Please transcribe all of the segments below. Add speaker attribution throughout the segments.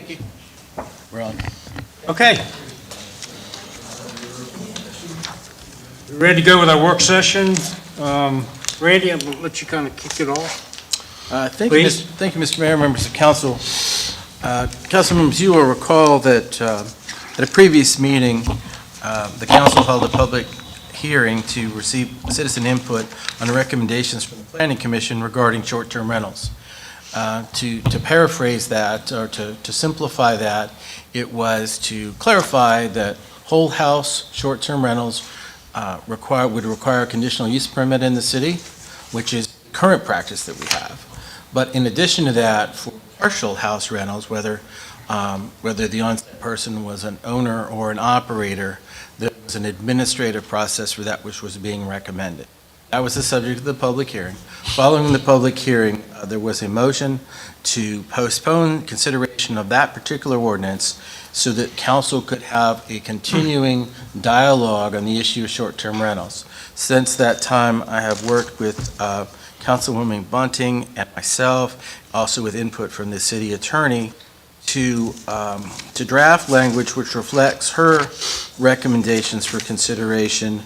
Speaker 1: Thank you. We're on. Okay.
Speaker 2: We're ready to go with our work session. Randy, I'm going to let you kind of kick it off.
Speaker 1: Thank you, Mr. Mayor, members of council. Council members, you will recall that at a previous meeting, the council held a public hearing to receive citizen input on the recommendations from the Planning Commission regarding short-term rentals. To paraphrase that, or to simplify that, it was to clarify that whole house short-term rentals would require a conditional use permit in the city, which is current practice that we have. But in addition to that, for partial house rentals, whether the on-site person was an owner or an operator, there was an administrative process for that which was being recommended. That was the subject of the public hearing. Following the public hearing, there was a motion to postpone consideration of that particular ordinance so that council could have a continuing dialogue on the issue of short-term rentals. Since that time, I have worked with Councilwoman Bunting and myself, also with input from the city attorney, to draft language which reflects her recommendations for consideration.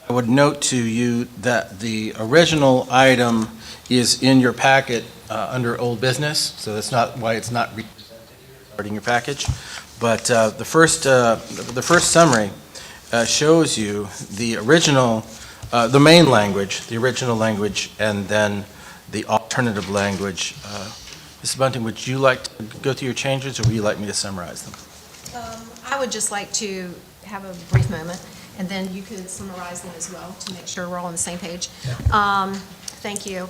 Speaker 1: I would note to you that the original item is in your packet under old business, so that's not why it's not represented here in your package. But the first summary shows you the original, the main language, the original language, and then the alternative language. Ms. Bunting, would you like to go through your changes, or would you like me to summarize them?
Speaker 3: I would just like to have a brief moment, and then you could summarize them as well to make sure we're all on the same page. Thank you.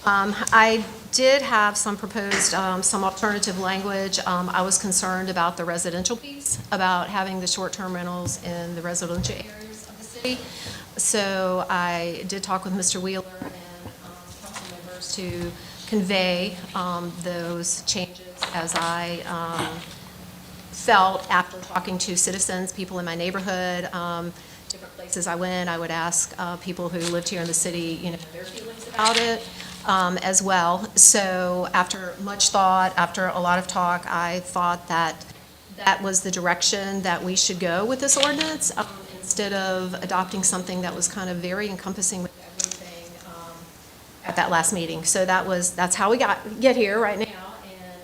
Speaker 3: I did have some proposed, some alternative language. I was concerned about the residential piece, about having the short-term rentals in the residential areas of the city. So I did talk with Mr. Wheeler and council members to convey those changes as I felt after talking to citizens, people in my neighborhood, different places I went. I would ask people who lived here in the city, their feelings about it as well. So after much thought, after a lot of talk, I thought that that was the direction that we should go with this ordinance, instead of adopting something that was kind of very encompassing with everything at that last meeting. So that's how we get here right now. And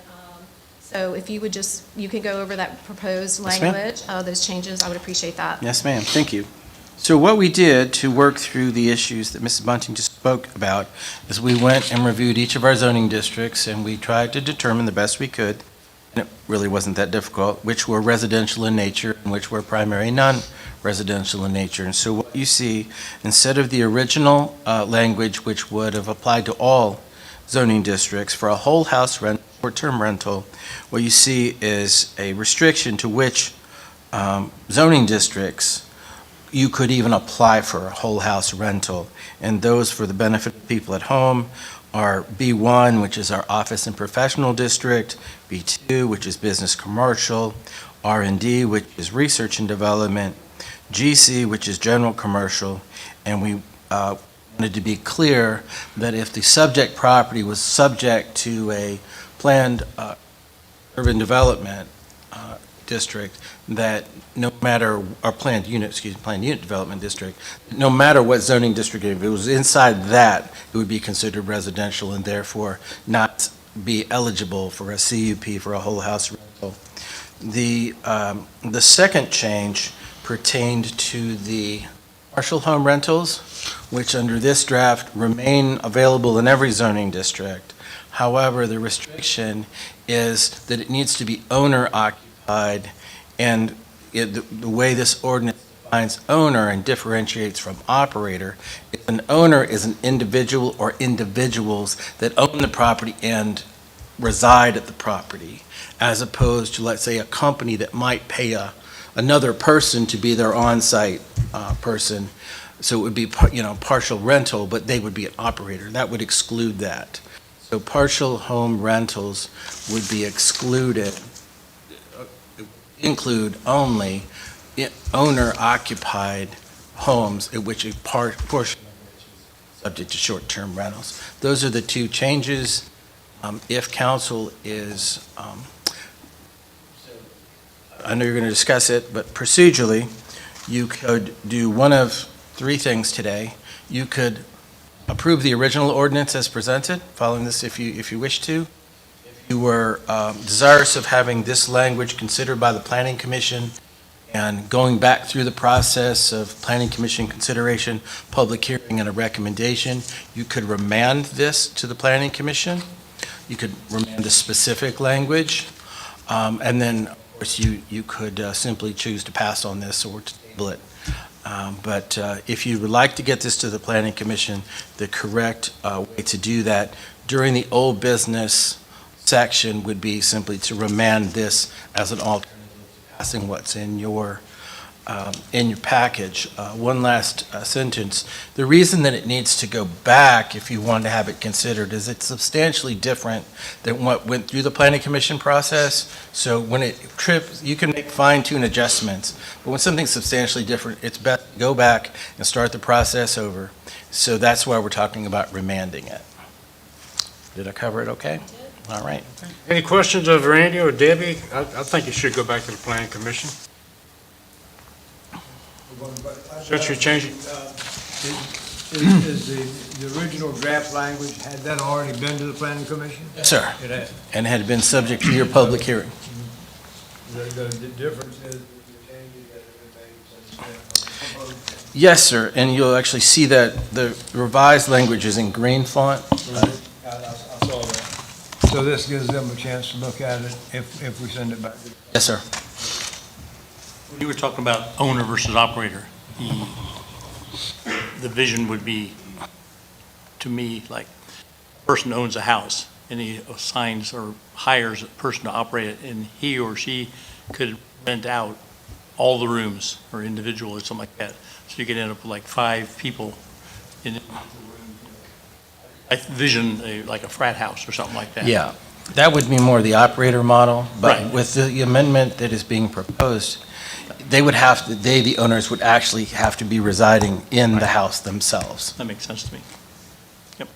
Speaker 3: so if you would you can go over that proposed language, those changes, I would appreciate that.
Speaker 1: Yes, ma'am. Thank you. So what we did to work through the issues that Mrs. Bunting just spoke about is we went and reviewed each of our zoning districts, and we tried to determine the best we could, and it really wasn't that difficult, which were residential in nature and which were primary non-residential in nature. And so what you see, instead of the original language which would have applied to all zoning districts for a whole house rent, short-term rental, what you see is a restriction to which zoning districts you could even apply for a whole house rental. And those, for the benefit of people at home, are B1, which is our office and professional district, B2, which is business commercial, R&D, which is research and development, GC, which is general commercial, and we wanted to be clear that if the subject property was subject to a planned urban development district, that no matter, or planned unit development district, no matter what zoning district, if it was inside that, it would be considered residential and therefore not be eligible for a CUP for a whole house rental. The second change pertained to the partial home rentals, which under this draft remain available in every zoning district. However, the restriction is that it needs to be owner occupied, and the way this ordinance defines owner and differentiates from operator, if an owner is an individual or individuals that own the property and reside at the property, as opposed to, let's say, a company that might pay another person to be their on-site person. So it would be, partial rental, but they would be an operator. That would exclude that. So partial home rentals would be excluded, include only owner-occupied homes in which a portion of which is subject to short-term rentals. Those are the two changes. If council is, I know you're going to discuss it, but procedurally, you could do one of three things today. You could approve the original ordinance as presented, following this if you wish to. If you were desirous of having this language considered by the Planning Commission and going back through the process of Planning Commission consideration, public hearing, and a recommendation, you could remand this to the Planning Commission. You could remand the specific language, and then, of course, you could simply choose to pass on this or to table it. But if you would like to get this to the Planning Commission, the correct way to do that during the old business section would be simply to remand this as an alternative to passing what's in your package. One last sentence. The reason that it needs to go back, if you want to have it considered, is it's substantially different than what went through the Planning Commission process. So when it trips, you can make fine-tune adjustments, but when something's substantially different, it's best to go back and start the process over. So that's why we're talking about remanding it. Did I cover it okay? All right.
Speaker 2: Any questions of Randy or Debbie? I think it should go back to the Planning Commission. Since you changed it.
Speaker 4: Is the original draft language, had that already been to the planning commission?
Speaker 1: Yes, sir.
Speaker 4: It has.
Speaker 1: And had been subject to your public hearing.
Speaker 4: The difference is the changes that have been made since then.
Speaker 1: Yes, sir, and you'll actually see that the revised language is in green font.
Speaker 4: I saw that. So this gives them a chance to look at it if we send it back.
Speaker 1: Yes, sir.
Speaker 5: You were talking about owner versus operator. The vision would be, to me, like, a person owns a house, and he assigns or hires a person to operate it, and he or she could rent out all the rooms, or individual, or something like that. So you could end up with like 5 people in the room. I vision like a frat house or something like that.
Speaker 1: Yeah, that would be more the operator model, but
Speaker 5: Right.
Speaker 1: with the amendment that is being proposed, they would have to, the owners would actually have to be residing in the house themselves.
Speaker 5: That makes sense to me.
Speaker 1: You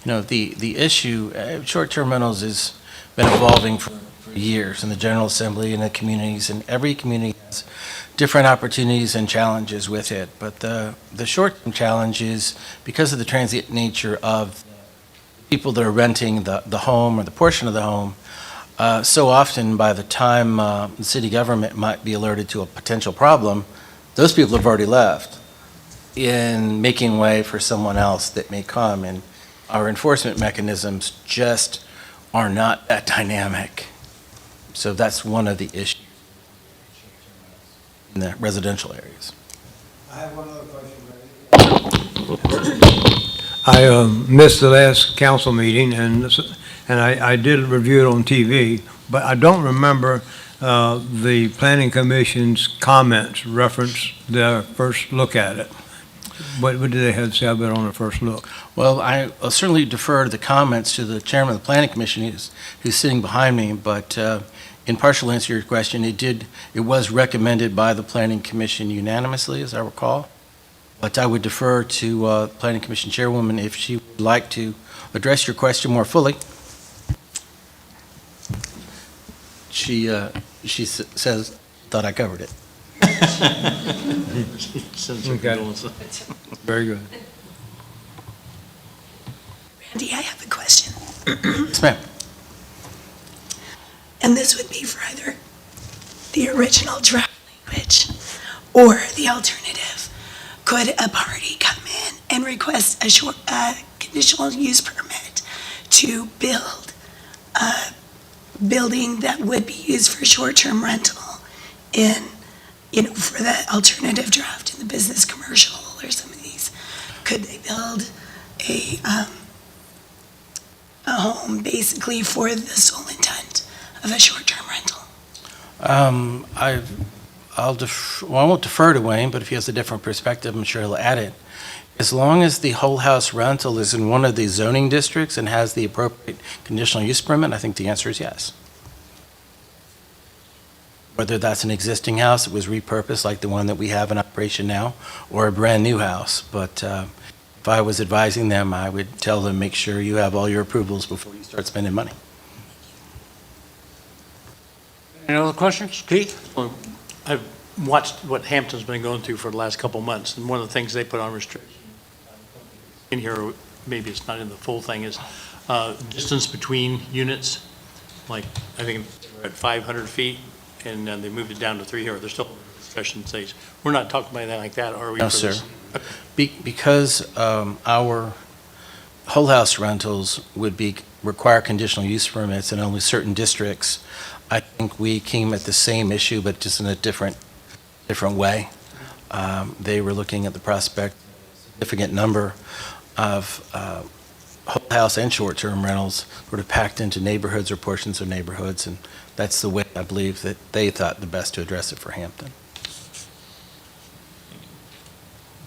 Speaker 1: know, the issue, short-term rentals has been evolving for years in the General Assembly and the communities, and every community has different opportunities and challenges with it. But the short-term challenge is because of the transient nature of people that are renting the home or the portion of the home, so often by the time the city government might be alerted to a potential problem, those people have already left in making way for someone else that may come. And our enforcement mechanisms just are not that dynamic. So that's one of the issues in the residential areas.
Speaker 4: I have one other question, I missed the last council meeting, and I did review it on TV, but I don't remember the planning commission's comments reference their first look at it. What did they have to say about it on the first look?
Speaker 1: Well, I'll certainly defer the comments to the chairman of the planning commission who's sitting behind me, but in partial answer to your question, it was recommended by the planning commission unanimously, as I recall. But I would defer to planning commission chairwoman if she would like to address your question more fully. She says, thought I covered it.
Speaker 5: Sends
Speaker 4: Okay.
Speaker 5: condolences.
Speaker 4: Very good.
Speaker 6: Randy, I have a question,
Speaker 1: Yes, ma'am.
Speaker 6: and this would be for either the original draft language or the alternative. Could a party come in and request a conditional use permit to build a building that would be used for short-term rental for the alternative draft in the business commercial or some of these? Could they build a home basically for the sole intent of a short-term rental?
Speaker 1: I won't defer to Wayne, but if he has a different perspective, I'm sure he'll add it. As long as the whole house rental is in one of the zoning districts and has the appropriate conditional use permit, I think the answer is yes. Whether that's an existing house that was repurposed like the one that we have in operation now, or a brand-new house. But if if I was advising them, I would tell them, make sure you have all your approvals before you start spending money.
Speaker 2: Any other questions? Keith?
Speaker 5: Well, I've watched what Hampton's been going through for the last couple of months, and one of the things they put on restriction in here, maybe it's not in the full thing, is distance between units. Like, I think we're at 500 feet, and then they moved it down to 300. They're still in discussion stage. We're not talking about anything like that, are we?
Speaker 1: No,
Speaker 5: for
Speaker 1: sir.
Speaker 5: this?
Speaker 1: Because our whole house rentals would require conditional use permits in only certain districts, I think we came at the same issue, but just in a different way. They were looking at the prospect, significant number of whole house and short-term rentals sort of packed into neighborhoods or portions of neighborhoods, and that's the way I believe that they thought the best to address it for Hampton.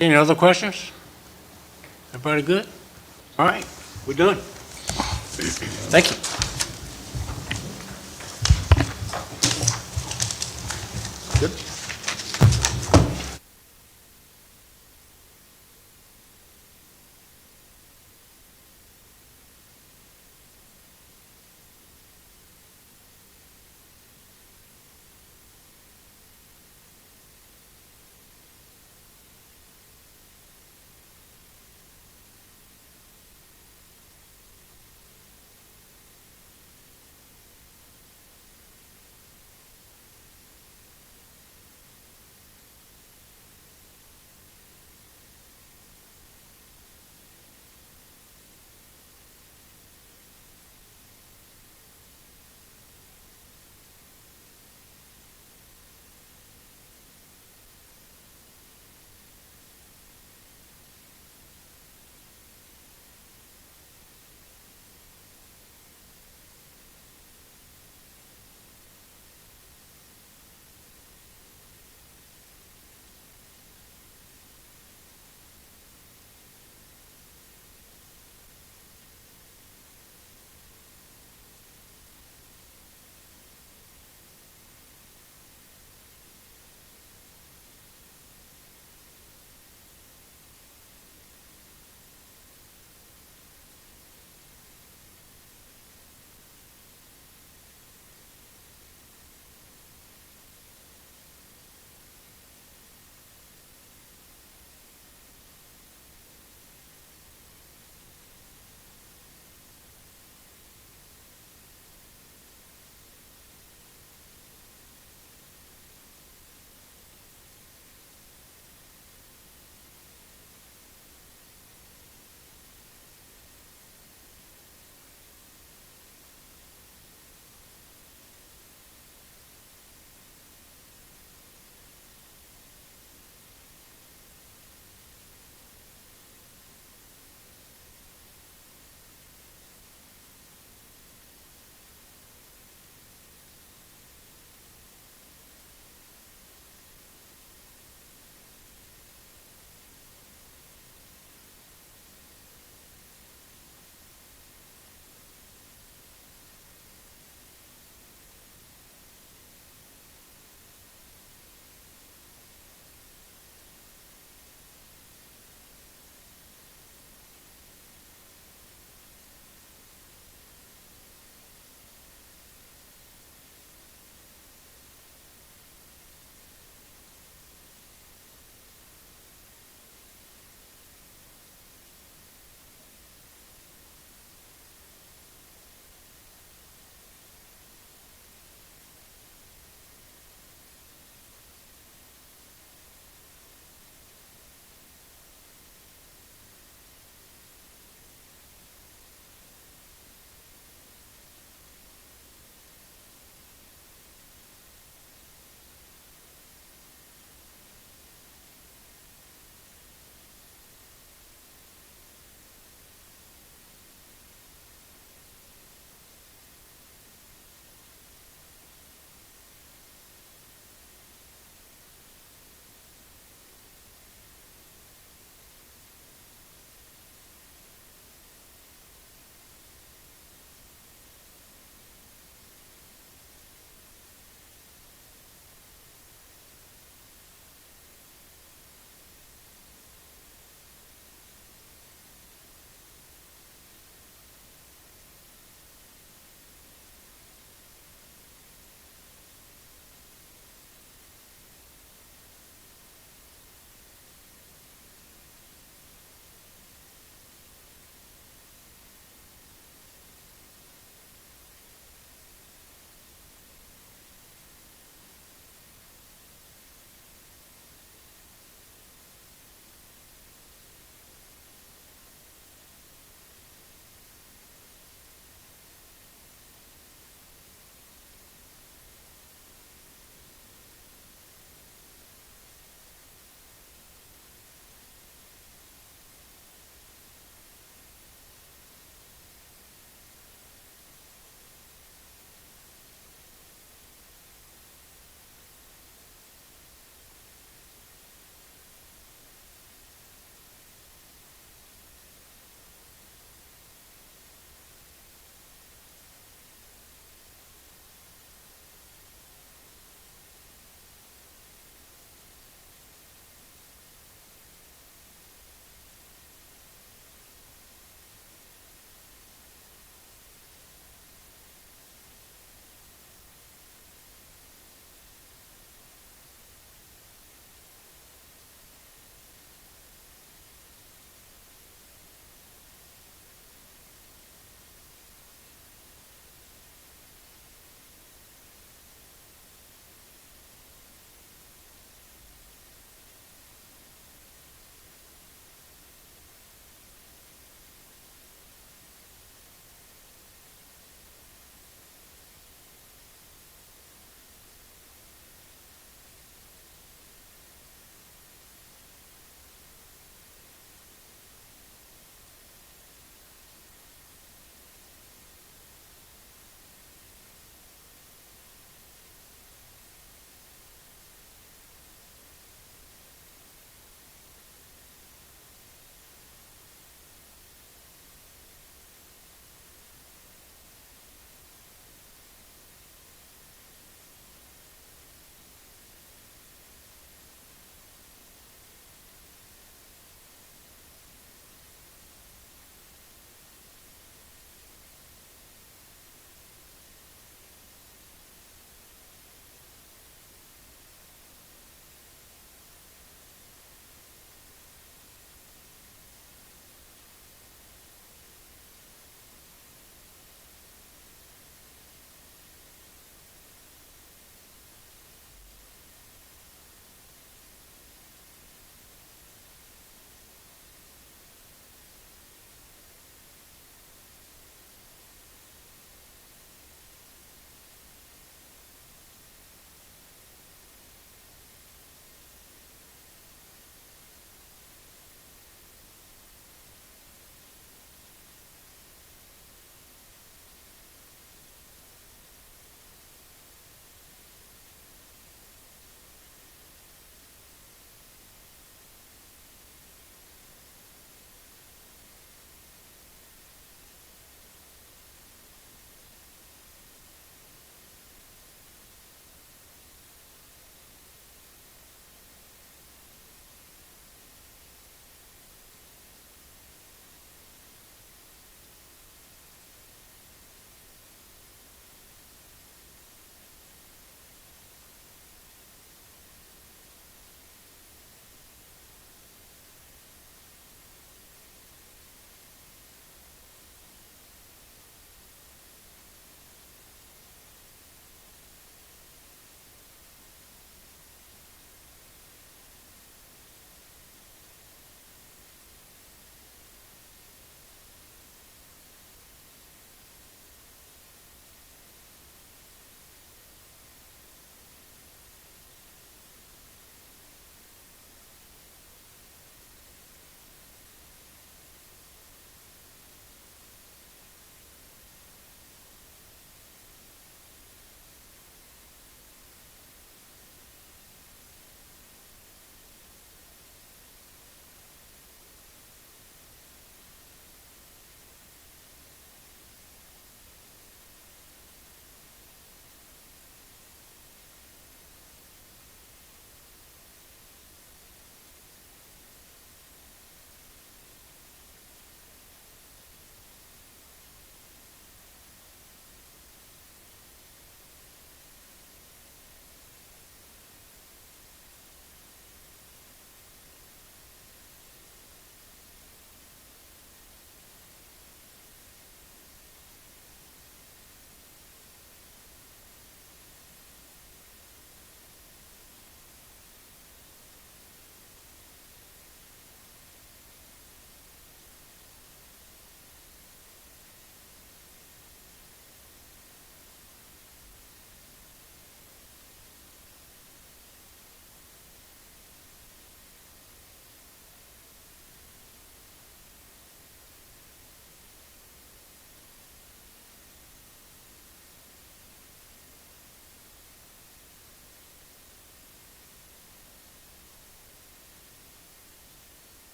Speaker 2: Any other questions? Everybody good? All right, we're done.
Speaker 1: Thank you.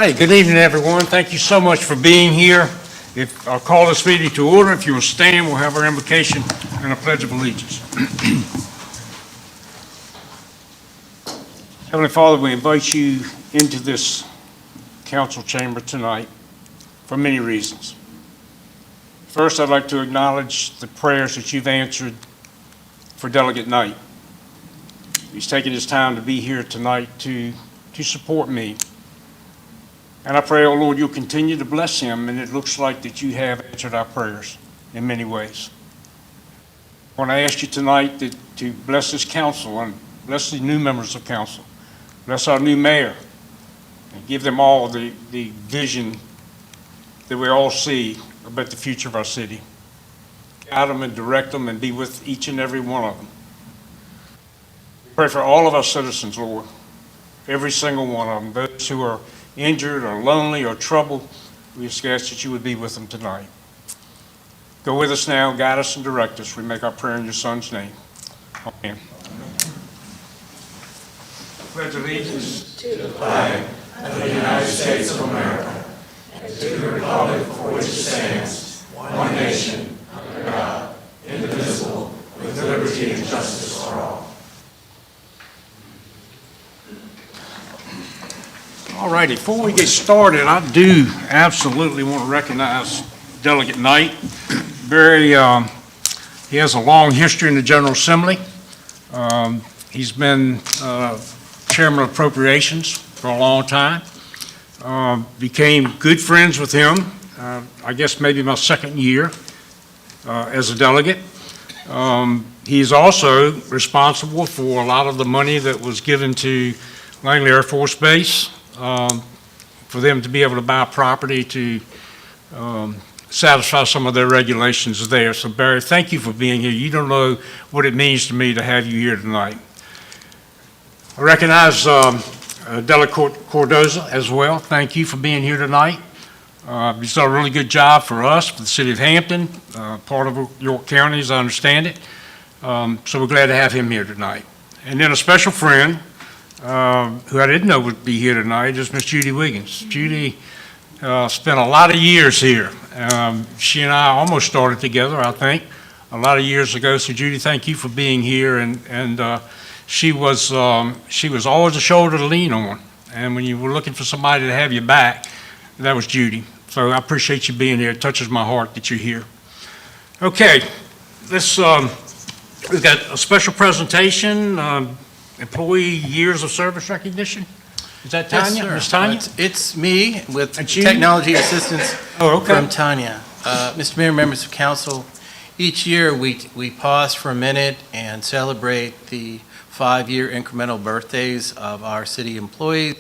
Speaker 2: right, good evening, everyone. Thank you so much for being here. If I'll call this meeting to order, if you will stand, we'll have our invocation and a pledge of allegiance. Heavenly Father, we invite you into this council chamber tonight for many reasons. First, I'd like to acknowledge the prayers that you've answered for Delegate Knight. He's taken his time to be here tonight to support me. And I pray, oh Lord, you'll continue to bless him, and it looks like that you have answered our prayers in many ways. I want to ask you tonight to bless this council and bless the new members of council. Bless our new mayor, and give them all the vision that we all see about the future of our city. Guide them and direct them and be with each and every one of them. Pray for all of our citizens, Lord, every single one of them, those who are injured or lonely or troubled. We just ask that you would be with them tonight. Go with us now, guide us and direct us. We make our prayer in your Son's name. Amen. Pledge allegiance to the flag of the United States of America and to the republic for which it stands, one nation, under God, indivisible, with liberty and justice for all. All righty, before we get started, I do absolutely want to recognize Delegate Knight. He has a long history in the General Assembly. He's been Chairman of Appropriations for a long time. Became good friends with him, I guess maybe my second year as a delegate. He's also responsible for a lot of the money that was given to Langley Air Force Base for them to be able to buy property to satisfy some of their regulations there. So Barry, thank you for being here. You don't know what it means to me to have you here tonight. I recognize Delegate Cordoza as well. Thank you for being here tonight. He's done a really good job for us, for the city of Hampton, part of York County, as I understand it. So we're glad to have him here tonight. And then a special friend who I didn't know would be here tonight is Miss Judy Wiggins. Judy spent a lot of years here. She and I almost started together, I think, a lot of years ago. So Judy, thank you for being here. And she was always a shoulder to lean on. And when you were looking for somebody to have your back, that was Judy. So I appreciate you being here. It touches my heart that you're here. Okay, we've got a special presentation, employee years of service recognition. Is that Tanya?
Speaker 1: Yes,
Speaker 2: Ms.
Speaker 1: sir.
Speaker 2: Tanya?
Speaker 1: It's me with
Speaker 2: That's you?
Speaker 1: technology assistance
Speaker 2: Oh, okay.
Speaker 1: from Tanya. Mr. Mayor, members of council, each year we pause for a minute and celebrate the 5-year incremental birthdays of our city employees.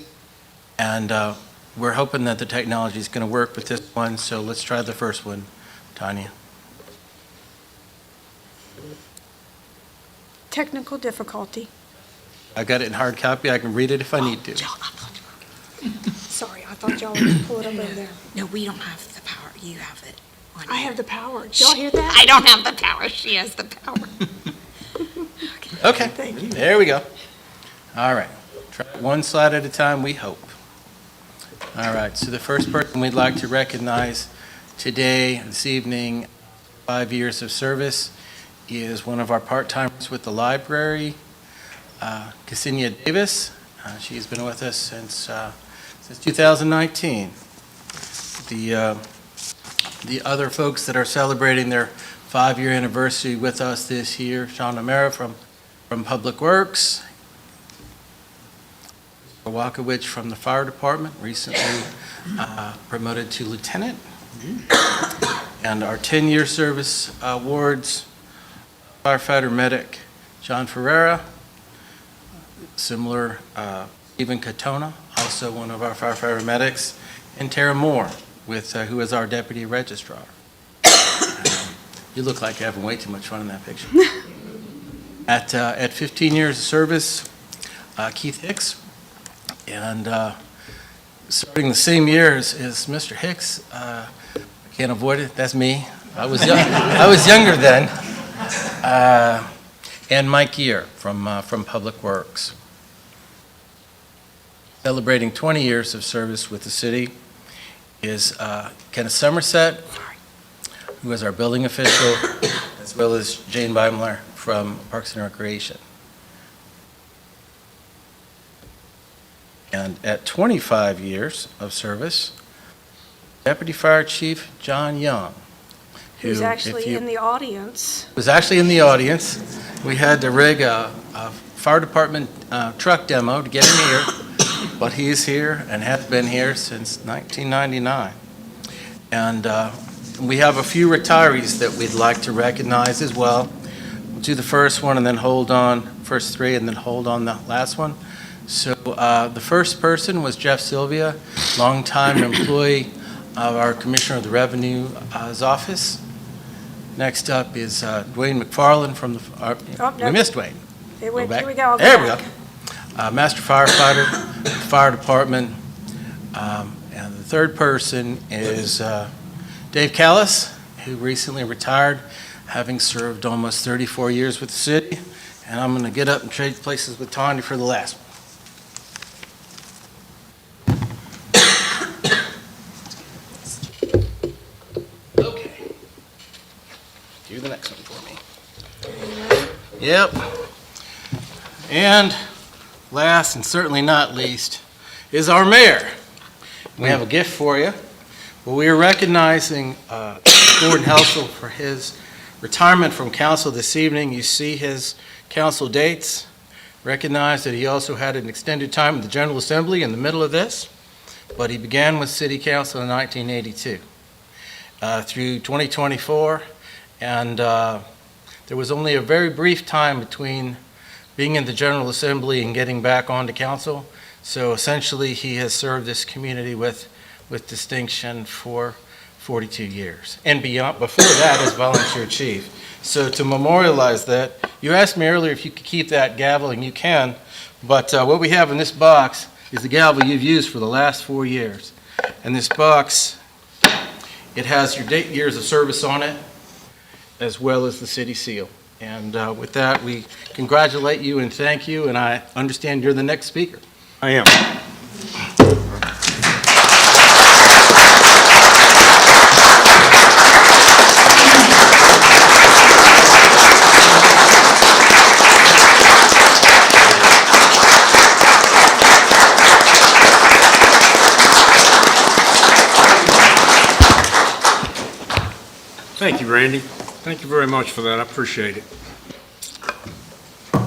Speaker 1: And we're hoping that the technology is going to work with this one. So let's try the first one, Tanya.
Speaker 7: Technical difficulty.
Speaker 1: I got it in hard copy. I can read it if I need to.
Speaker 7: Sorry, I thought y'all would pull it up over there.
Speaker 8: No, we don't have the power. You have it.
Speaker 7: I have the power. Did y'all hear that?
Speaker 8: I don't have the power. She has the power.
Speaker 1: Okay,
Speaker 7: Thank you.
Speaker 1: there we go. All right, try it one slide at a time, we hope. All right, so the first person we'd like to recognize today, this evening, 5 years of service, is one of our part-timers with the library, Ksenia Davis. She's been with us since 2019. The other folks that are celebrating their 5-year anniversary with us this year, Sean O'Mara from Public Works, Wakowicz from the Fire Department, recently promoted to lieutenant, and our 10-year service awards, firefighter medic John Ferreira, similar Stephen Katona, also one of our firefighter medics, and Tara Moore, who is our deputy registrar. You look like you're having way too much fun in that picture. At 15 years of service, Keith Hicks, and starting the same year as Mr. Hicks, I can't avoid it, that's me. I was younger then. And Mike Gear from Public Works. celebrating 20 years of service with the city, is Kenneth Somerset, who is our building official, as well as Jane Beimler from Parks and Recreation. And at 25 years of service, Deputy Fire Chief John Young, who,
Speaker 7: Who's
Speaker 1: if
Speaker 7: actually
Speaker 1: you-
Speaker 7: in the audience.
Speaker 1: was actually in the audience. We had to rig a fire department truck demo to get him here, but he's here and has been here since 1999. And we have a few retirees that we'd like to recognize as well. We'll do the first one and then hold on, first three, and then hold on the last one. So the first person was Jeff Sylvia, longtime employee of our Commissioner of the Revenue's office. Next up is Dwayne McFarland from the,
Speaker 7: Oh,
Speaker 1: we
Speaker 7: no.
Speaker 1: missed Dwayne.
Speaker 7: It went,
Speaker 1: back.
Speaker 7: here we go.
Speaker 1: There we
Speaker 7: back.
Speaker 1: go. Master firefighter, fire department. And the third person is Dave Callis, who recently retired, having served almost 34 years with the city. And I'm going to get up and trade places with Tanya for the last one. Okay. Do the next one for me. Yep. And last and certainly not least is our mayor. We have a gift for you. Well, we are recognizing Gordon Helsel for his retirement from council this evening. You see his council dates. Recognize that he also had an extended time at the General Assembly in the middle of this, but he began with city council in 1982 through 2024, and there was only a very brief time between being in the General Assembly and getting back onto council. So essentially, he has served this community with distinction for 42 years. And beyond, before that, as volunteer chief. So to memorialize that, you asked me earlier if you could keep that gavel, and you can, but what we have in this box is the gavel you've used for the last 4 years. And this box, it has your date, years of service on it, as well as the city seal. And with that, we congratulate you and thank you, and I understand you're the next speaker.
Speaker 2: I am. Thank you, Randy. Thank you very much for that. I appreciate it.
Speaker 7: And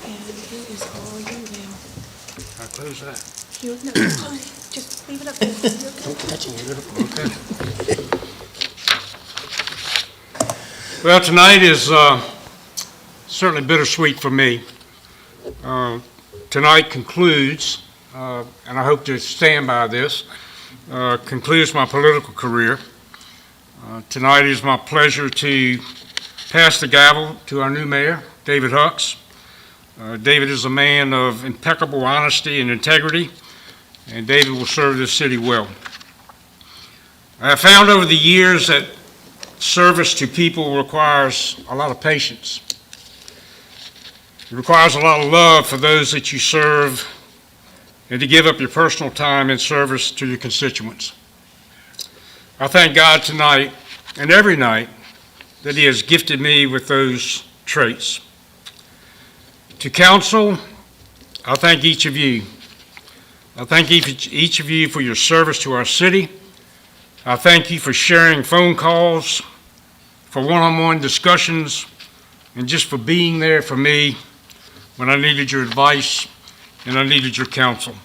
Speaker 7: it is all you now.
Speaker 2: Can I close that?
Speaker 7: You, no, it's fine. Just leave it up there. You're okay.
Speaker 2: Well, tonight is certainly bittersweet for me. Tonight concludes, and I hope to stand by this, concludes my political career. Tonight it is my pleasure to pass the gavel to our new mayor, David Hucks. David is a man of impeccable honesty and integrity, and David will serve this city well. I have found over the years that service to people requires a lot of patience. It requires a lot of love for those that you serve, and to give up your personal time in service to your constituents. I thank God tonight and every night that He has gifted me with those traits. To council, I thank each of you. I thank each of you for your service to our city. I thank you for sharing phone calls, for one-on-one discussions, and just for being there for me when I needed your advice and I needed your counsel.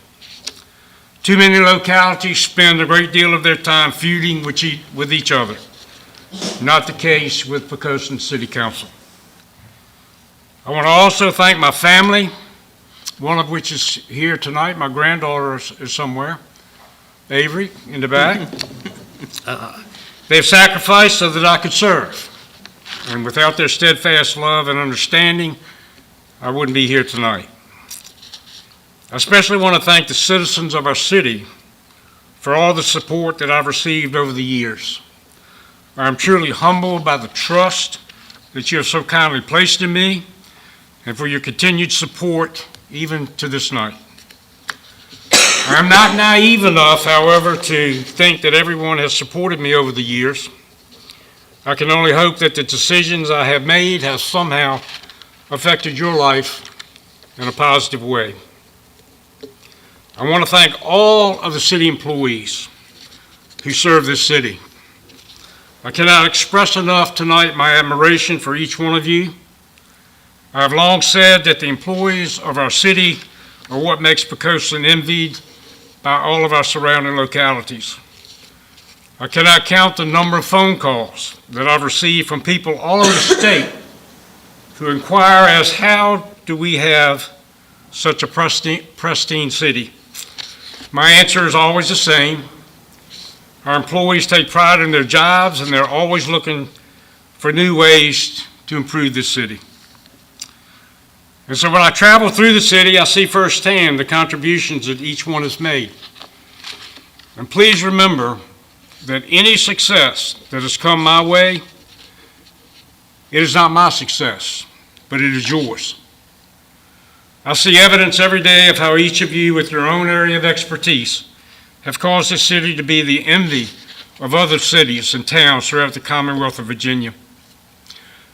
Speaker 2: Too many localities spend a great deal of their time feuding with each other. Not the case with Poquoson City Council. I want to also thank my family, one of which is here tonight. My granddaughter is somewhere, Avery, in the back. They've sacrificed so that I could serve. And without their steadfast love and understanding, I wouldn't be here tonight. I especially want to thank the citizens of our city for all the support that I've received over the years. I'm truly humbled by the trust that you have so kindly placed in me and for your continued support even to this night. I'm not naive enough, however, to think that everyone has supported me over the years. I can only hope that the decisions I have made have somehow affected your life in a positive way. I want to thank all of the city employees who serve this city. I cannot express enough tonight my admiration for each one of you. I have long said that the employees of our city are what makes Poquoson envied by all of our surrounding localities. I cannot count the number of phone calls that I've received from people all over the state who inquire as how do we have such a pristine city. My answer is always the same. Our employees take pride in their jobs, and they're always looking for new ways to improve this city. And so when I travel through the city, I see firsthand the contributions that each one has made. And please remember that any success that has come my way, it is not my success, but it is yours. I see evidence every day of how each of you, with your own area of expertise, have caused this city to be the envy of other cities and towns throughout the Commonwealth of Virginia.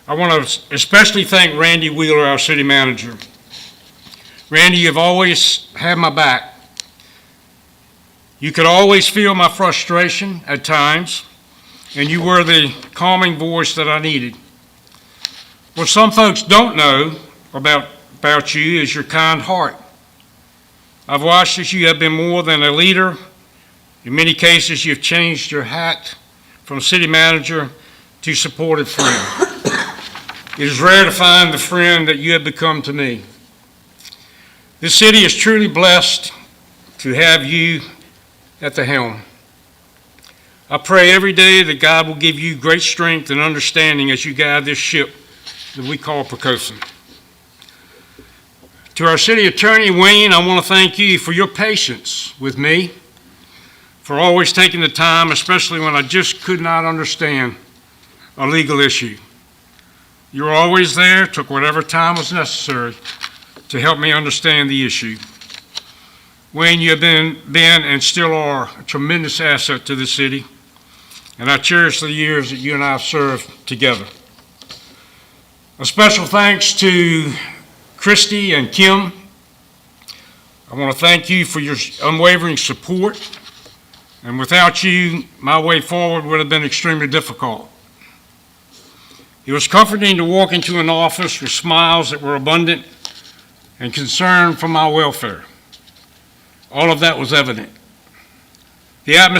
Speaker 2: I want to especially thank Randy Wheeler, our city manager. Randy, you've always had my back. You could always feel my frustration at times, and you were the calming voice that I needed. What some folks don't know about you is your kind heart. I've watched as you have been more than a leader. In many cases, you've changed your hat from city manager to supportive friend. It is rare to find the friend that you have become to me. This city is truly blessed to have you at the helm. I pray every day that God will give you great strength and understanding as you guide this ship that we call Poquoson. To our city attorney, Wayne, I want to thank you for your patience with me, for always taking the time, especially when I just could not understand a legal issue. You were always there, took whatever time was necessary to help me understand the issue. Wayne, you have been and still are a tremendous asset to the city, and I cherish the years that you and I have served together. A special thanks to Christy and Kim. I want to thank you for your unwavering support, and without you, my way forward would have been extremely difficult. It was comforting to walk into an office with smiles that were abundant and concern for my welfare. All of that was evident. The atmosphere